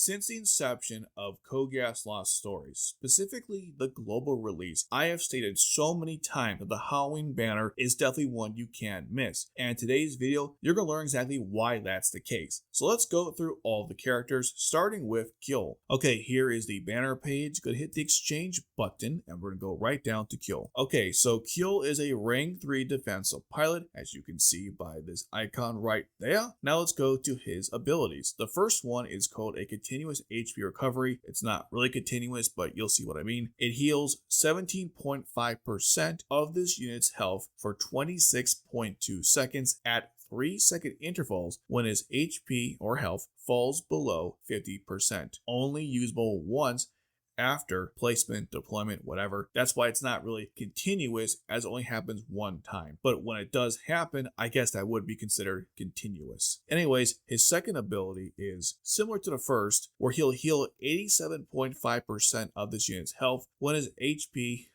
Since the inception of Kogas Lost Stories, specifically the global release, I have stated so many times that the Halloween banner is definitely one you can't miss. And in today's video, you're going to learn exactly why that's the case. So let's go through all the characters, starting with Kewell. Okay, here is the banner page. Go to hit the exchange button, and we're going to go right down to Kewell. Okay, so Kewell is a rank 3 defensive pilot, as you can see by this icon right there. Now let's go to his abilities. The first one is called a continuous HP recovery. It's not really continuous, but you'll see what I mean. It heals 17.5% of this unit's health for 26.2 seconds at 3-second intervals when his HP or health falls below 50%. Only usable once after placement, deployment, whatever. That's why it's not really continuous, as it only happens one time. But when it does happen, I guess that would be considered continuous. Anyways, his second ability is similar to the first, where he'll heal 87.5% of this unit's health when his HP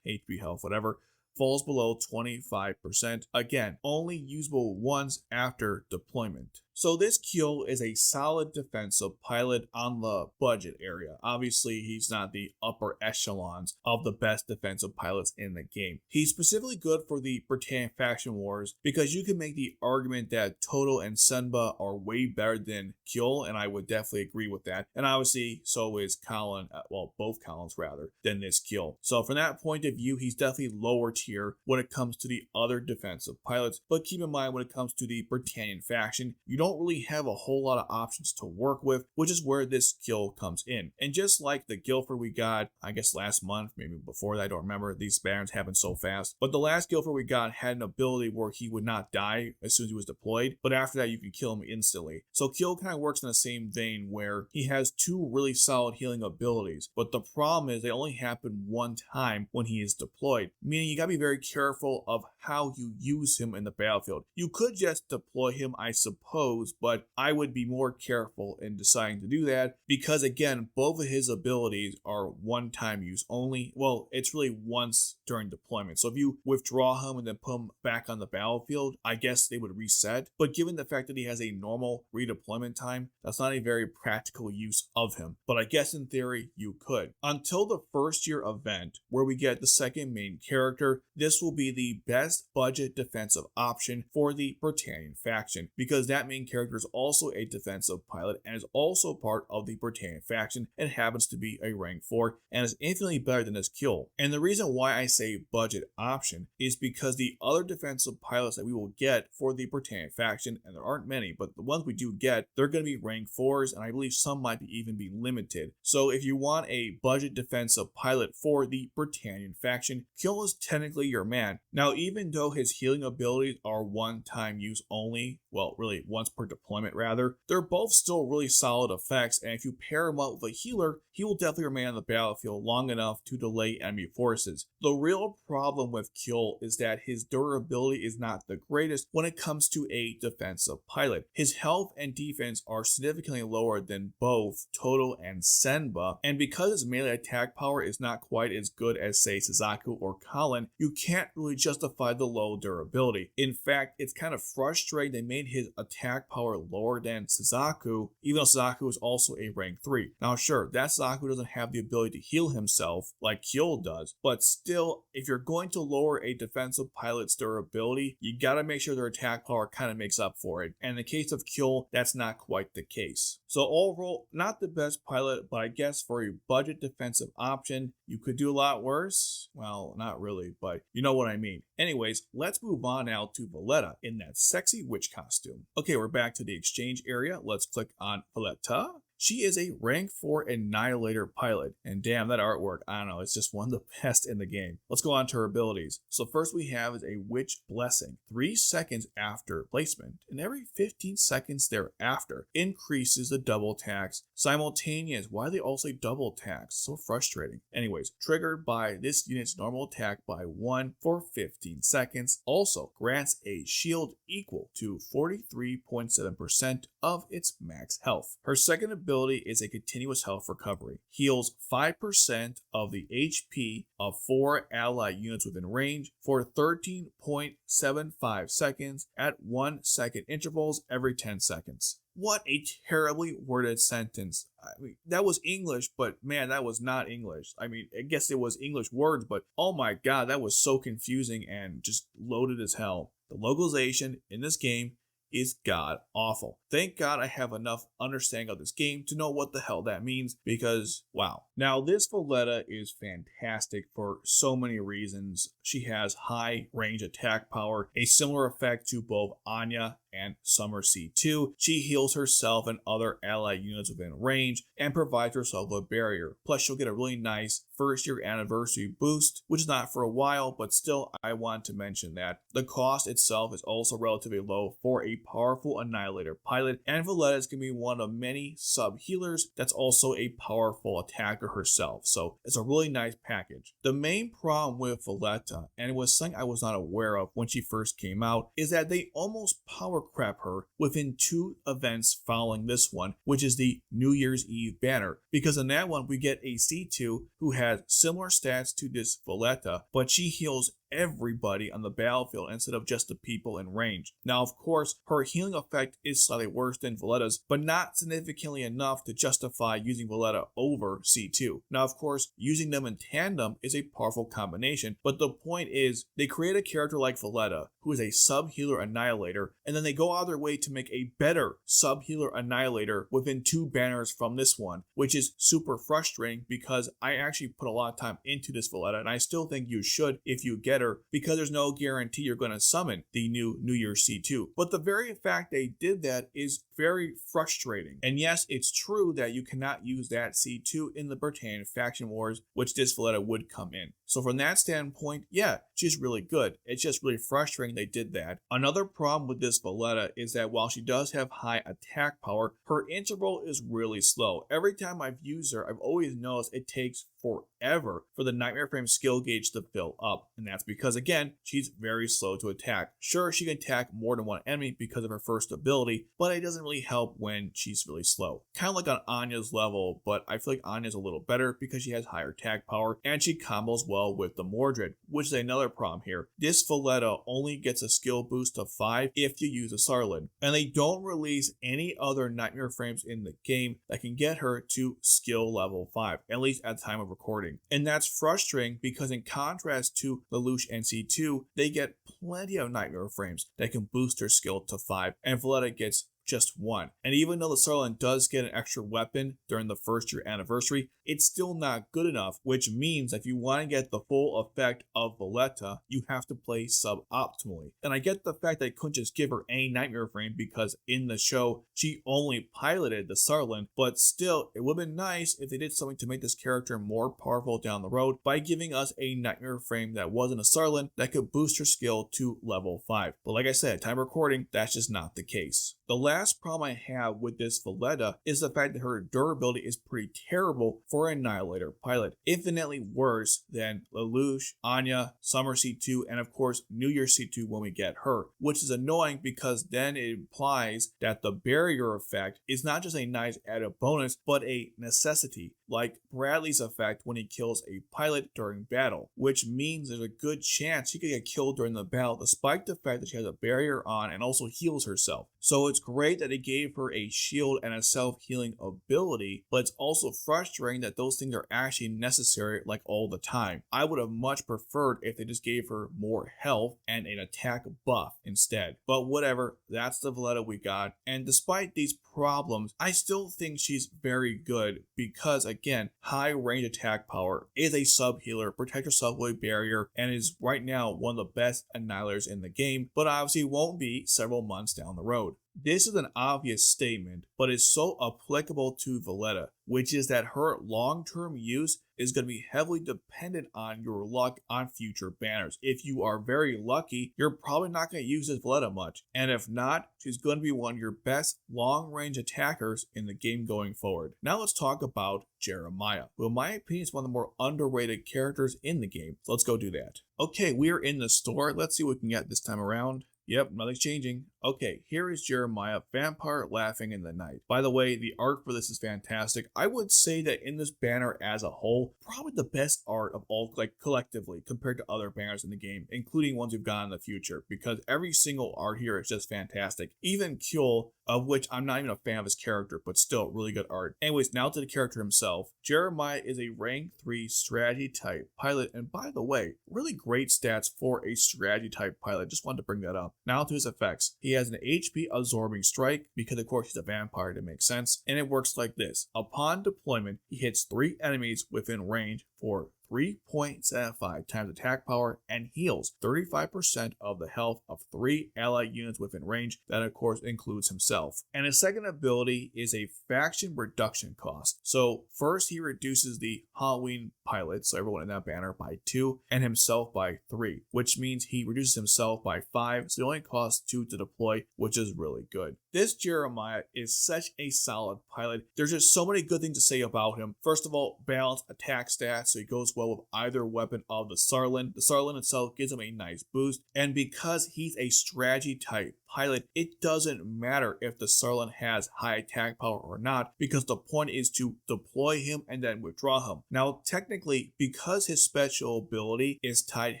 health, whatever, falls below 25%. Again, only usable once after deployment. So this Kewell is a solid defensive pilot on the budget area. Obviously, he's not the upper echelons of the best defensive pilots in the game. He's specifically good for the Britannian faction wars because you can make the argument that Toto and Senba are way better than Kewell, and I would definitely agree with that. And obviously, so is Colin, well, both Collins rather, than this Kewell. So from that point of view, he's definitely lower tier when it comes to the other defensive pilots. But keep in mind, when it comes to the Britannian faction, you don't really have a whole lot of options to work with, which is where this Kewell comes in. And just like the Guilford we got, I guess last month, maybe before that, I don't remember, these banners happen so fast. But the last Guilford we got had an ability where he would not die as soon as he was deployed, but after that you can kill him instantly. So Kewell kind of works in the same vein where he has two really solid healing abilities, but the problem is they only happen one time when he is deployed, meaning you gotta be very careful of how you use him in the battlefield. You could just deploy him, I suppose, but I would be more careful in deciding to do that because, again, both of his abilities are one-time use only. Well, it's really once during deployment. So if you withdraw him and then put him back on the battlefield, I guess they would reset. But given the fact that he has a normal redeployment time, that's not a very practical use of him. But I guess in theory, you could. Until the first year event, where we get the second main character, this will be the best budget defensive option for the Britannian faction because that main character is also a defensive pilot and is also part of the Britannian faction and happens to be a rank 4 and is infinitely better than this Kewell. And the reason why I say budget option is because the other defensive pilots that we will get for the Britannian faction, and there aren't many, but the ones we do get, they're going to be rank 4s, and I believe some might even be limited. So if you want a budget defensive pilot for the Britannian faction, Kewell is technically your man. Now, even though his healing abilities are one-time use only, well, really once per deployment rather, they're both still really solid effects, and if you pair him up with a healer, he will definitely remain on the battlefield long enough to delay enemy forces. The real problem with Kewell is that his durability is not the greatest when it comes to a defensive pilot. His health and defense are significantly lower than both Toto and Senba, and because his melee attack power is not quite as good as, say, Suzaku or Colin, you can't really justify the low durability. In fact, it's kind of frustrating they made his attack power lower than Suzaku, even though Suzaku is also a rank 3. Now sure, that Suzaku doesn't have the ability to heal himself like Kewell does, but still, if you're going to lower a defensive pilot's durability, you gotta make sure their attack power kind of makes up for it. And in the case of Kewell, that's not quite the case. So overall, not the best pilot, but I guess for a budget defensive option, you could do a lot worse. Well, not really, but you know what I mean. Anyways, let's move on now to Villetta in that sexy witch costume. Okay, we're back to the exchange area. Let's click on Villetta. She is a rank 4 Annihilator pilot, and damn, that artwork, I don't know, it's just one of the best in the game. Let's go on to her abilities. So first we have is a Witch Blessing. 3 seconds after placement, and every 15 seconds thereafter, increases the double tax simultaneous. Why do they all say double tax? So frustrating. Anyways, triggered by this unit's normal attack by 1 for 15 seconds. Also grants a shield equal to 43.7% of its max health. Her second ability ability is a continuous health recovery. Heals 5% of the HP of 4 allied units within range for 13.75 seconds at 1 second intervals every 10 seconds. What a terribly worded sentence. I mean, that was English, but man, that was not English. I mean, I guess it was English words, but oh my god, that was so confusing and just loaded as hell. The localization in this game is god awful. Thank God I have enough understanding of this game to know what the hell that means, because wow. Now this Villetta is fantastic for so many reasons. She has high range attack power, a similar effect to both Anya and Summer C2. She heals herself and other allied units within range and provides herself a barrier. Plus she'll get a really nice first year anniversary boost, which is not for a while, but still I want to mention that. The cost itself is also relatively low for a powerful Annihilator pilot, and Villetta is going to be one of many sub healers that's also a powerful attacker herself, so it's a really nice package. The main problem with Villetta, and it was something I was not aware of when she first came out, is that they almost power crap her within 2 events following this one, which is the New Year's Eve banner, because in that one we get a C2 who has similar stats to this Villetta, but she heals everybody on the battlefield instead of just the people in range. Now, of course, her healing effect is slightly worse than Villetta's, but not significantly enough to justify using Villetta over C2. Now, of course, using them in tandem is a powerful combination, but the point is, they create a character like Villetta, who is a sub-healer Annihilator, and then they go out of their way to make a better sub-healer Annihilator within 2 banners from this one, which is super frustrating because I actually put a lot of time into this Villetta, and I still think you should if you get her, because there's no guarantee you're going to summon the new New Year's C2. But the very fact they did that is very frustrating. And yes, it's true that you cannot use that C2 in the Britannian faction wars, which this Villetta would come in. So from that standpoint, yeah, she's really good. It's just really frustrating they did that. Another problem with this Villetta is that while she does have high attack power, her interval is really slow. Every time I've used her, I've always noticed it takes forever for the Nightmare Frame skill gauge to fill up, and that's because, again, she's very slow to attack. Sure, she can attack more than one enemy because of her first ability, but it doesn't really help when she's really slow. Kind of like on Anya's level, but I feel like Anya's a little better because she has higher attack power, and she combos well with the Mordred, which is another problem here. This Villetta only gets a skill boost of 5 if you use a Sarlin, and they don't release any other Nightmare Frames in the game that can get her to skill level 5, at least at the time of recording. And that's frustrating because in contrast to Lelouch and C2, they get plenty of Nightmare Frames that can boost their skill to 5, and Villetta gets just 1. And even though the Sarlin does get an extra weapon during the first year anniversary, it's still not good enough, which means if you want to get the full effect of Villetta, you have to play suboptimally. And I get the fact that I couldn't just give her any Nightmare Frame because in the show, she only piloted the Sarlin, but still, it would have been nice if they did something to make this character more powerful down the road by giving us a Nightmare Frame that wasn't a Sarlin that could boost her skill to level 5. But like I said, time of recording, that's just not the case. The last problem I have with this Villetta is the fact that her durability is pretty terrible for an Annihilator pilot, infinitely worse than Lelouch, Anya, Summer C2, and of course New Year C2 when we get her, which is annoying because then it implies that the barrier effect is not just a nice added bonus, but a necessity, like Bradley's effect when he kills a pilot during battle, which means there's a good chance she could get killed during the battle despite the fact that she has a barrier on and also heals herself. So it's great that they gave her a shield and a self-healing ability, but it's also frustrating that those things are actually necessary like all the time. I would have much preferred if they just gave her more health and an attack buff instead. But whatever, that's the Villetta we got, and despite these problems, I still think she's very good because, again, high range attack power, is a sub-healer, protect yourself with a barrier, and is right now one of the best Annihilators in the game, but obviously won't be several months down the road. This is an obvious statement, but it's so applicable to Villetta, which is that her long-term use is going to be heavily dependent on your luck on future banners. If you are very lucky, you're probably not going to use this Villetta much, and if not, she's going to be one of your best long-range attackers in the game going forward. Now let's talk about Jeremiah, who in my opinion is one of the more underrated characters in the game. So let's go do that. Okay, we are in the store. Let's see what we can get this time around. Yep, nothing's changing. Okay, here is Jeremiah, Vampire Laughing in the Night. By the way, the art for this is fantastic. I would say that in this banner as a whole, probably the best art of all, like collectively, compared to other banners in the game, including ones we've got in the future, because every single art here is just fantastic. Even Kewell, of which I'm not even a fan of his character, but still really good art. Anyways, now to the character himself. Jeremiah is a rank 3 strategy type pilot, and by the way, really great stats for a strategy type pilot. Just wanted to bring that up. Now to his effects. He has an HP absorbing strike, because of course he's a vampire to make sense, and it works like this. Upon deployment, he hits 3 enemies within range for 3.75 times attack power and heals 35% of the health of 3 allied units within range. That of course includes himself. And his second ability is a faction reduction cost. So first he reduces the Halloween pilots, so everyone in that banner, by 2 and himself by 3, which means he reduces himself by 5, so he only costs 2 to deploy, which is really good. This Jeremiah is such a solid pilot. There's just so many good things to say about him. First of all, balanced attack stats, so he goes well with either weapon of the Sarlin. The Sarlin itself gives him a nice boost, and because he's a strategy type pilot, it doesn't matter if the Sarlin has high attack power or not, because the point is to deploy him and then withdraw him. Now technically, because his special ability is tied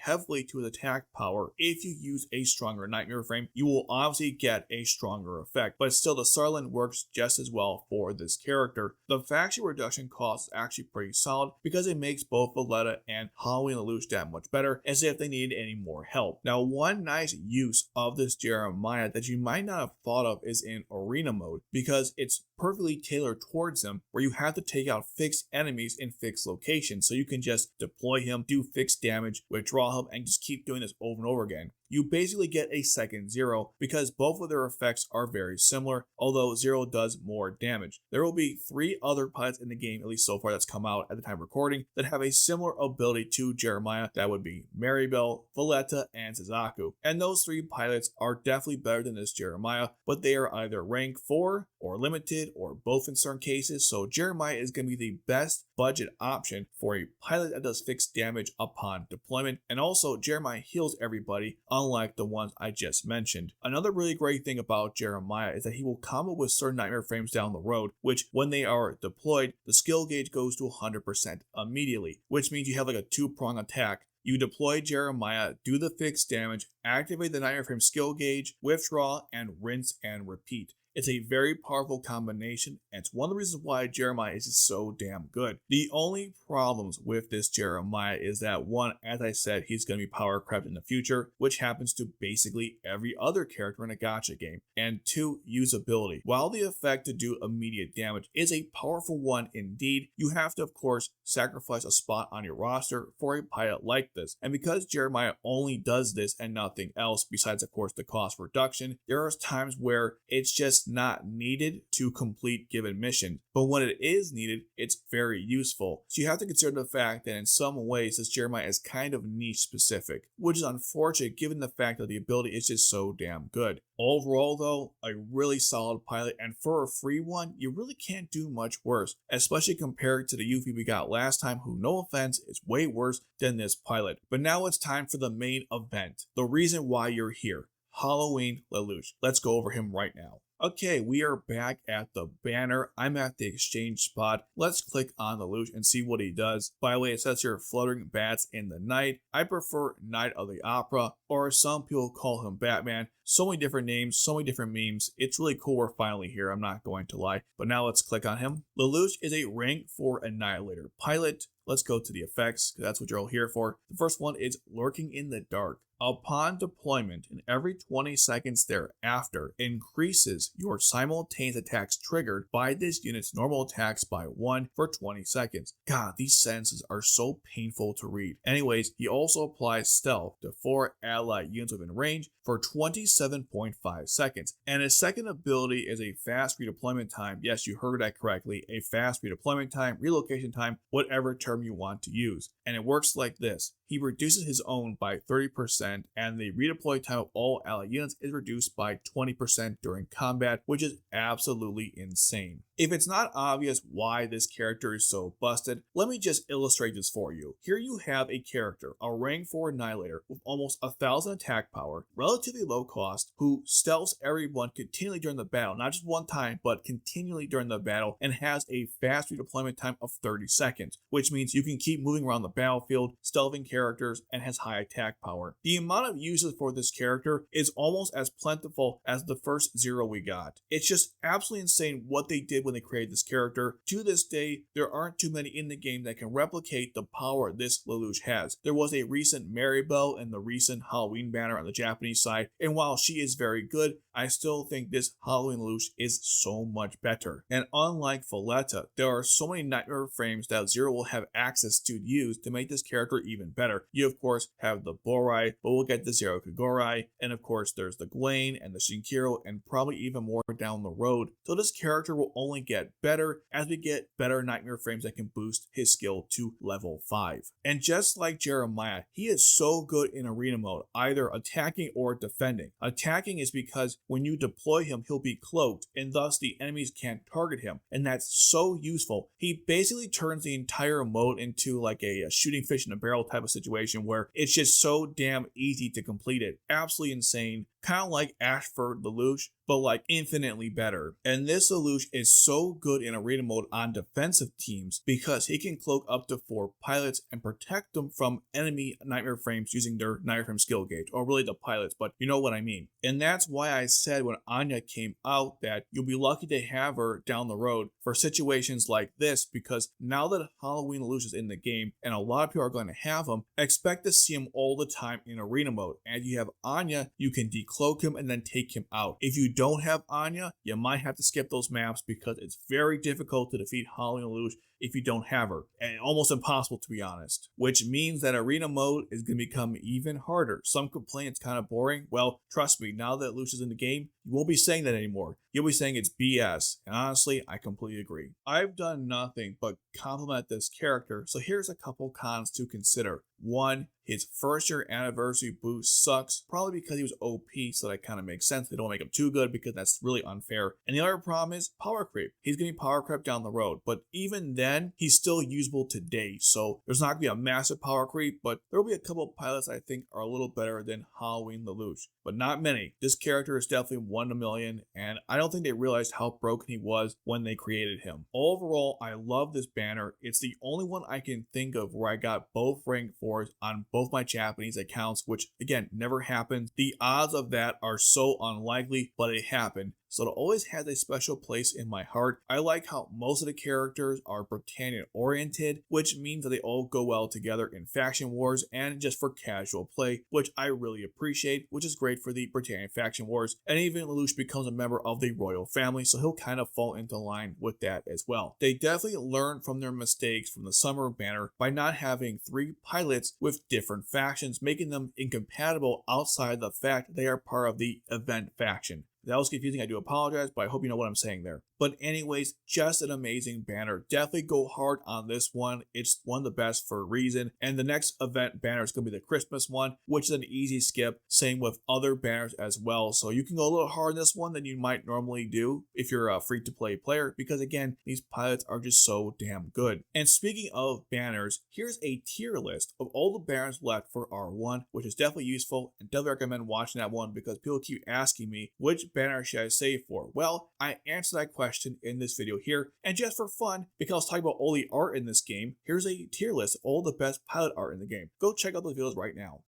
heavily to his attack power, if you use a stronger Nightmare frame, you will obviously get a stronger effect, but still the Sarlin works just as well for this character. The faction reduction cost is actually pretty solid, because it makes both Villetta and Halloween Lelouch that much better, as if they needed any more help. Now one nice use of this Jeremiah that you might not have thought of is in arena mode, because it's perfectly tailored towards him, where you have to take out fixed enemies in fixed locations, so you can just deploy him, do fixed damage, withdraw him, and just keep doing this over and over again. You basically get a second Zero, because both of their effects are very similar, although Zero does more damage. There will be 3 other pilots in the game, at least so far that's come out at the time of recording, that have a similar ability to Jeremiah. That would be Maribel, Villetta, and Suzaku. And those 3 pilots are definitely better than this Jeremiah, but they are either rank 4 or limited, or both in certain cases, so Jeremiah is going to be the best budget option for a pilot that does fixed damage upon deployment. And also, Jeremiah heals everybody, unlike the ones I just mentioned. Another really great thing about Jeremiah is that he will combo with certain Nightmare frames down the road, which when they are deployed, the skill gauge goes to 100% immediately, which means you have like a 2-prong attack. You deploy Jeremiah, do the fixed damage, activate the Nightmare frame skill gauge, withdraw, and rinse and repeat. It's a very powerful combination, and it's one of the reasons why Jeremiah is just so damn good. The only problems with this Jeremiah is that, one, as I said, he's going to be power crept in the future, which happens to basically every other character in a gacha game. And 2, usability. While the effect to do immediate damage is a powerful one indeed, you have to of course sacrifice a spot on your roster for a pilot like this. And because Jeremiah only does this and nothing else, besides of course the cost reduction, there are times where it's just not needed to complete given mission, but when it is needed, it's very useful. So you have to consider the fact that in some ways this Jeremiah is kind of niche specific, which is unfortunate given the fact that the ability is just so damn good. Overall though, a really solid pilot, and for a free one, you really can't do much worse, especially compared to the Yuffie we got last time, who, no offense, is way worse than this pilot. But now it's time for the main event, the reason why you're here, Halloween Lelouch. Let's go over him right now. Okay, we are back at the banner. I'm at the exchange spot. Let's click on Lelouch and see what he does. By the way, it says here fluttering bats in the night. I prefer Night of the Opera, or some people call him Batman. So many different names, so many different memes. It's really cool we're finally here, I'm not going to lie. But now let's click on him. Lelouch is a rank 4 Annihilator pilot. Let's go to the effects, because that's what you're all here for. The first one is Lurking in the Dark. Upon deployment, in every 20 seconds thereafter, increases your simultaneous attacks triggered by this unit's normal attacks by 1 for 20 seconds. God, these sentences are so painful to read. Anyways, he also applies stealth to 4 allied units within range for 27.5 seconds. And his second ability is a fast redeployment time. Yes, you heard that correctly. A fast redeployment time, relocation time, whatever term you want to use. And it works like this. He reduces his own by 30% 30%, and the redeploy time of all allied units is reduced by 20% during combat, which is absolutely insane. If it's not obvious why this character is so busted, let me just illustrate this for you. Here you have a character, a rank 4 Annihilator with almost 1000 attack power, relatively low cost, who stealths everyone continually during the battle, not just one time, but continually during the battle, and has a fast redeployment time of 30 seconds, which means you can keep moving around the battlefield, stealthing characters, and has high attack power. The amount of uses for this character is almost as plentiful as the first 0 we got. It's just absolutely insane what they did when they created this character. To this day, there aren't too many in the game that can replicate the power this Lelouch has. There was a recent Maribel in the recent Halloween banner on the Japanese side, and while she is very good, I still think this Halloween Lelouch is so much better. And unlike Villetta, there are so many nightmare frames that Zero will have access to use to make this character even better. You of course have the Borai, but we'll get the Zero Kagorai, and of course there's the Gwaine and the Shinkiro, and probably even more down the road. So this character will only get better as we get better nightmare frames that can boost his skill to level 5. And just like Jeremiah, he is so good in arena mode, either attacking or defending. Attacking is because when you deploy him, he'll be cloaked, and thus the enemies can't target him, and that's so useful. He basically turns the entire mode into like a shooting fish in a barrel type of situation where it's just so damn easy to complete it. Absolutely insane. Kind of like Ashford Lelouch, but like infinitely better. And this Lelouch is so good in arena mode on defensive teams because he can cloak up to 4 pilots and protect them from enemy nightmare frames using their nightmare frame skill gauge, or really the pilots, but you know what I mean. And that's why I said when Anya came out that you'll be lucky to have her down the road for situations like this, because now that Halloween Lelouch is in the game and a lot of people are going to have him, expect to see him all the time in arena mode. And you have Anya, you can decloak him and then take him out. If you don't have Anya, you might have to skip those maps because it's very difficult to defeat Halloween Lelouch if you don't have her, and almost impossible to be honest, which means that arena mode is going to become even harder. Some complain it's kind of boring. Well, trust me, now that Lelouch is in the game, you won't be saying that anymore. You'll be saying it's BS, and honestly, I completely agree. I've done nothing but compliment this character, so here's a couple cons to consider. 1, his first year anniversary boost sucks, probably because he was OP, so that kind of makes sense. They don't make him too good because that's really unfair. And the other problem is power creep. He's getting power creep down the road, but even then, he's still usable today, so there's not going to be a massive power creep, but there will be a couple of pilots I think are a little better than Halloween Lelouch, but not many. This character is definitely 1 in a million, and I don't think they realized how broken he was when they created him. Overall, I love this banner. It's the only one I can think of where I got both rank 4s on both my Japanese accounts, which again never happens. The odds of that are so unlikely, but it happened. So it always has a special place in my heart. I like how most of the characters are Britannian oriented, which means that they all go well together in faction wars and just for casual play, which I really appreciate, which is great for the Britannian faction wars. And even Lelouch becomes a member of the royal family, so he'll kind of fall into line with that as well. They definitely learned from their mistakes from the summer banner by not having 3 pilots with different factions, making them incompatible outside the fact they are part of the event faction. If that was confusing, I do apologize, but I hope you know what I'm saying there. But anyways, just an amazing banner. Definitely go hard on this one. It's one of the best for a reason. And the next event banner is going to be the Christmas one, which is an easy skip. Same with other banners as well. So you can go a little harder on this one than you might normally do if you're a free-to-play player, because again, these pilots are just so damn good. And speaking of banners, here's a tier list of all the banners left for R1, which is definitely useful, and definitely recommend watching that one because people keep asking me, which banner should I save for? Well, I answered that question in this video here, and just for fun, because I was talking about all the art in this game, here's a tier list of all the best pilot art in the game. Go check out those videos right now.